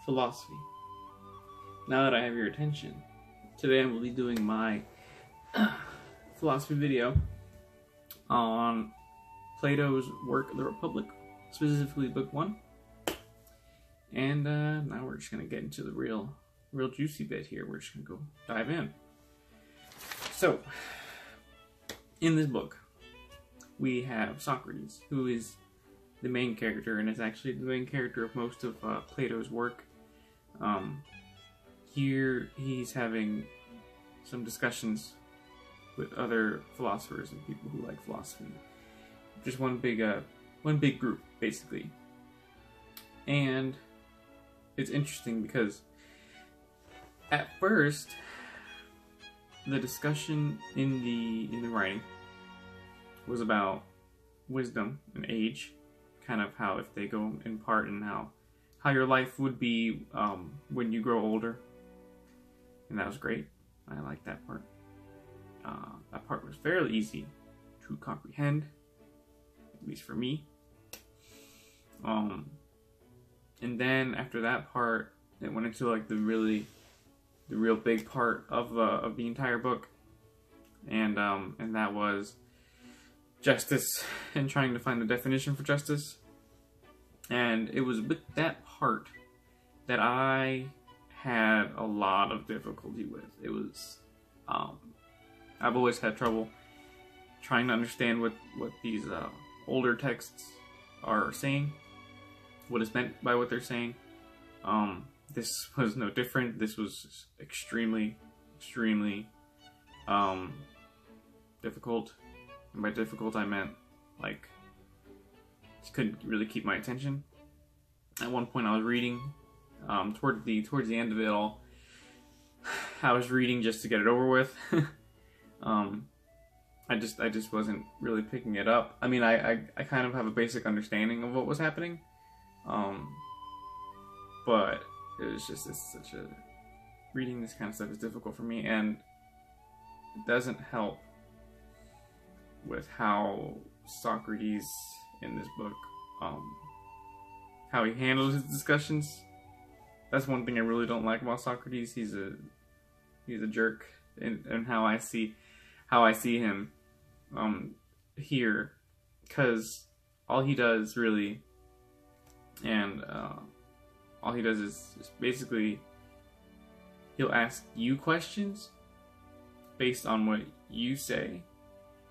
philosophy. Now that I have your attention, today I will be doing my philosophy video on Plato's work, The Republic, specifically Book 1. And now we're just going to get into the real juicy bit here. We're just going to go dive in. So, in this book, we have Socrates, who is the main character, and is actually the main character of most of Plato's work. Here, he's having some discussions with other philosophers and people who like philosophy. Just one big group, basically. And it's interesting because at first, the discussion in the writing was about wisdom and age, kind of how if they go in part, and how your life would be when you grow older. And that was great. I liked that part. That part was fairly easy to comprehend, at least for me. And then after that part, it went into like the real big part of the entire book, and that was justice and trying to find the definition for justice. And it was with that part that I had a lot of difficulty with. It was I've always had trouble trying to understand what these older texts are saying, what is meant by what they're saying. This was no different. This was extremely difficult. And by difficult, I meant, like, just couldn't really keep my attention. At one point, I was reading, towards the end of it all, I was reading just to get it over with. I just wasn't really picking it up. I mean, I kind of have a basic understanding of what was happening, but it was just, reading this kind of stuff is difficult for me, and it doesn't help with how Socrates in this book, how he handles his discussions. That's one thing I really don't like about Socrates. He's a jerk in how I see him here, because all he does really, and all he does is basically he'll ask you questions based on what you say,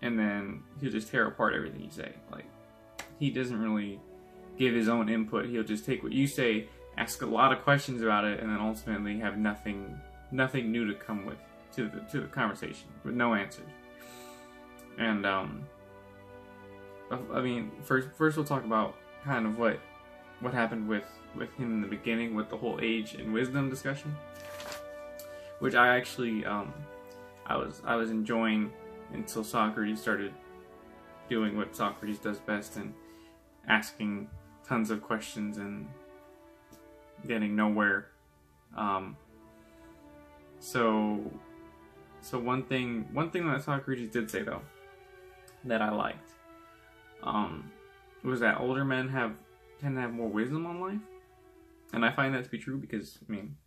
and then he'll just tear apart everything you say. Like, he doesn't really give his own input. He'll just take what you say, ask a lot of questions about it, and then ultimately have nothing new to come with to the conversation, with no answers. And I mean, first we'll talk about kind of what happened with him in the beginning, with the whole age and wisdom discussion, which I actually I was enjoying until Socrates started doing what Socrates does best, and asking tons of questions and getting nowhere. So one thing that Socrates did say, though, that I liked, was that older men tend to have more wisdom on life. And I find that to be true because, I mean,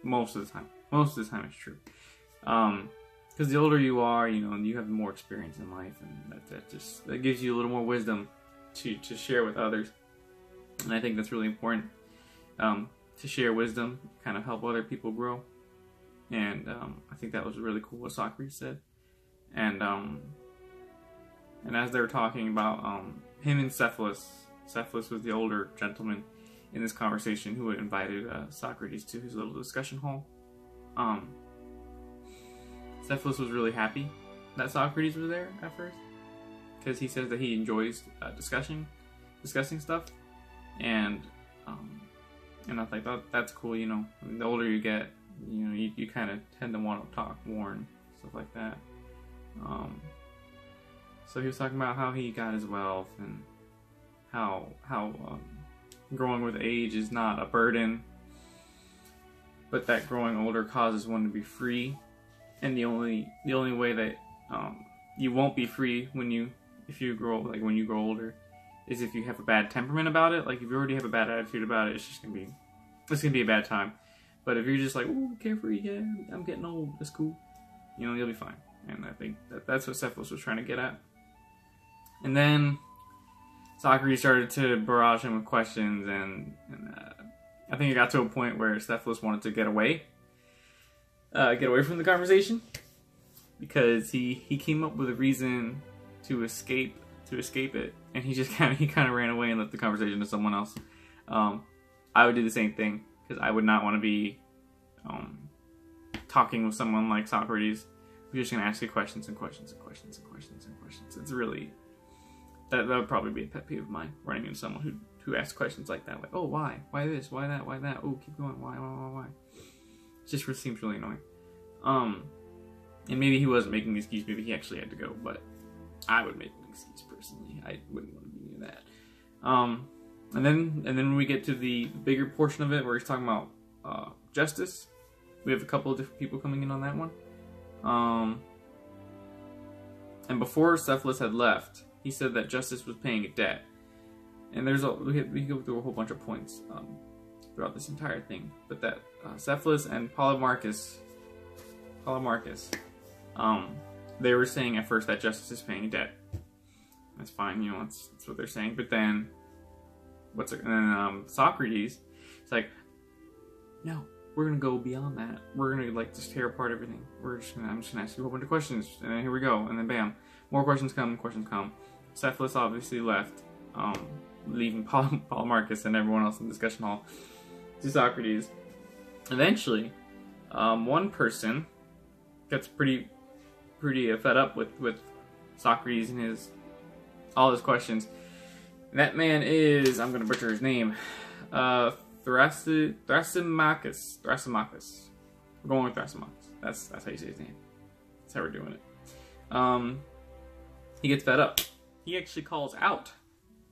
most of the time it's true. Because the older you are, you know, you have more experience in life, and that gives you a little more wisdom to share with others. And I think that's really important, to share wisdom, kind of help other people grow. And I think that was really cool what Socrates said. And as they were talking about him and Cephalus was the older gentleman in this conversation who had invited Socrates to his little discussion hall. Cephalus was really happy that Socrates was there at first, because he says that he enjoys discussing stuff, and I think that's cool. You know, I mean, the older you get, you know, you kind of tend to want to talk more and stuff like that. So he was talking about how he got his wealth, and how growing with age is not a burden, but that growing older causes one to be free. And the only way that you won't be free when you grow older is if you have a bad temperament about it. Like, if you already have a bad attitude about it, it's just gonna be it's gonna be a bad time. But if you're just like, ooh, carefree, yeah, I'm getting old, that's cool, you know, you'll be fine. And I think that's what Cephalus was trying to get at. And then Socrates started to barrage him with questions, and I think it got to a point where Cephalus wanted to get away from the conversation, because he came up with a reason to escape it, and he kind of ran away and left the conversation to someone else. I would do the same thing, because I would not want to be talking with someone like Socrates who's just going to ask you questions and questions and questions and questions and questions. It's really, that would probably be a pet peeve of mine, running into someone who asks questions like that, like, oh, why this, why that, why that, oh, keep going, why. It just seems really annoying. And maybe he wasn't making the excuse, maybe he actually had to go, but I would make an excuse personally. I wouldn't want to be near that. And then when we get to the bigger portion of it, where he's talking about justice, we have a couple of different people coming in on that one. And before Cephalus had left, he said that justice was paying a debt. And we go through a whole bunch of points throughout this entire thing, but that Cephalus and Polemarchus, they were saying at first that justice is paying a debt. That's fine, you know, that's what they're saying. But then, Socrates, it's like, no, we're gonna go beyond that. We're gonna like just tear apart everything. I'm just gonna ask you a whole bunch of questions, and then here we go, and then bam, more questions come. Cephalus obviously left, leaving Polemarchus and everyone else in the discussion hall to Socrates. Eventually, one person gets pretty fed up with Socrates and all his questions. And that man is, I'm gonna butcher his name, Thrasymachus. We're going with Thrasymachus. That's how you say his name. That's how we're doing it. He gets fed up. He actually calls out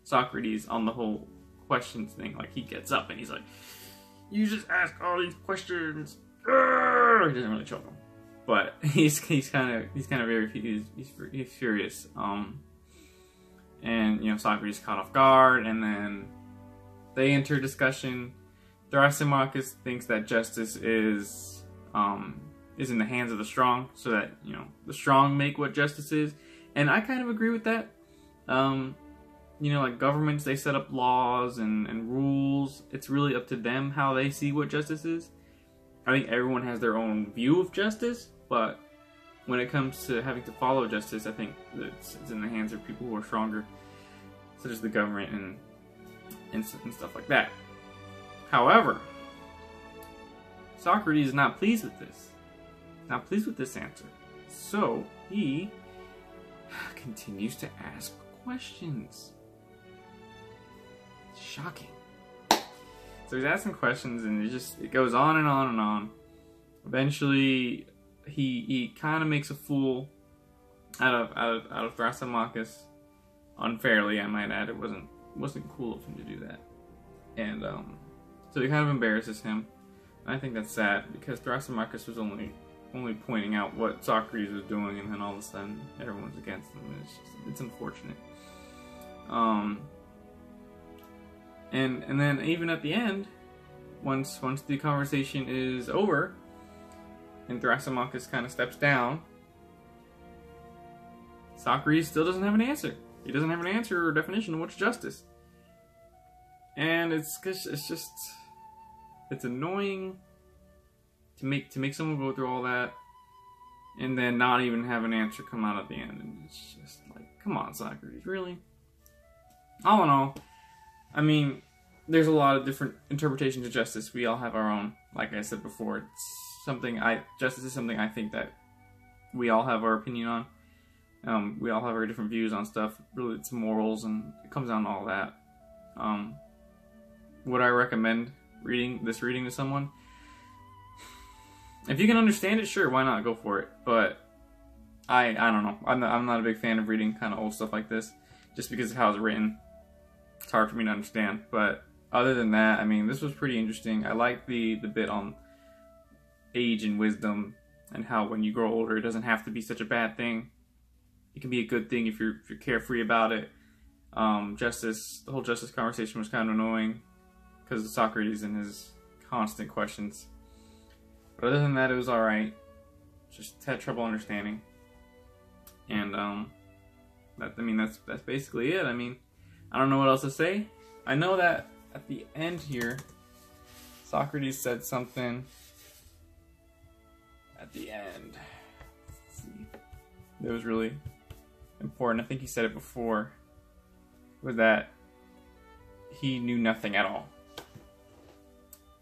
Socrates on the whole questions thing. Like, he gets up and he's like, you just ask all these questions. He doesn't really choke him, but he's kind of very he's furious. And you know, Socrates caught off guard, and then they enter discussion. Thrasymachus thinks that justice is in the hands of the strong, so that, you know, the strong make what justice is, and I kind of agree with that. You know, like governments, they set up laws and rules. It's really up to them how they see what justice is. I think everyone has their own view of justice, but when it comes to having to follow justice, I think it's in the hands of people who are stronger, such as the government and stuff like that. However, Socrates is not pleased with this. Not pleased with this answer. So he continues to ask questions. Shocking. So he's asking questions, and it goes on and on and on. Eventually, he kind of makes a fool out of Thrasymachus, unfairly, I might add. It wasn't cool of him to do that, and so he kind of embarrasses him. And I think that's sad, because Thrasymachus was only pointing out what Socrates was doing, and then all of a sudden everyone's against him. It's unfortunate. And then even at the end, once the conversation is over, and Thrasymachus kind of steps down, Socrates still doesn't have an answer. He doesn't have an answer or definition of what's justice. And it's annoying to make someone go through all that and then not even have an answer come out at the end. And it's just like, come on, Socrates, really? All in all, I mean, there's a lot of different interpretations of justice. We all have our own. Like I said before, justice is something I think that we all have our opinion on. We all have our different views on stuff. Really, it's morals, and it comes down to all that. Would I recommend reading to someone? If you can understand it, sure, why not? Go for it. But I don't know. I'm not a big fan of reading kind of old stuff like this, just because of how it's written. It's hard for me to understand. But other than that, I mean, this was pretty interesting. I like the bit on age and wisdom, and how when you grow older, it doesn't have to be such a bad thing. It can be a good thing if you're carefree about it. The whole justice conversation was kind of annoying, because Socrates and his constant questions. But other than that, it was alright. Just had trouble understanding. And that's basically it. I mean, I don't know what else to say. I know that at the end here, Socrates said something at the end. Let's see. It was really important. I think he said it before. Was that he knew nothing at all.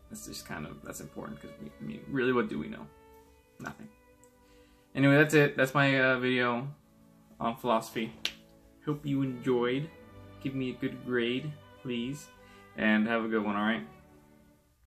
That's just that's important because I mean, really, what do we know? Nothing. Anyway, that's it. That's my video on philosophy. Hope you enjoyed. Give me a good grade, please, and have a good one. All right.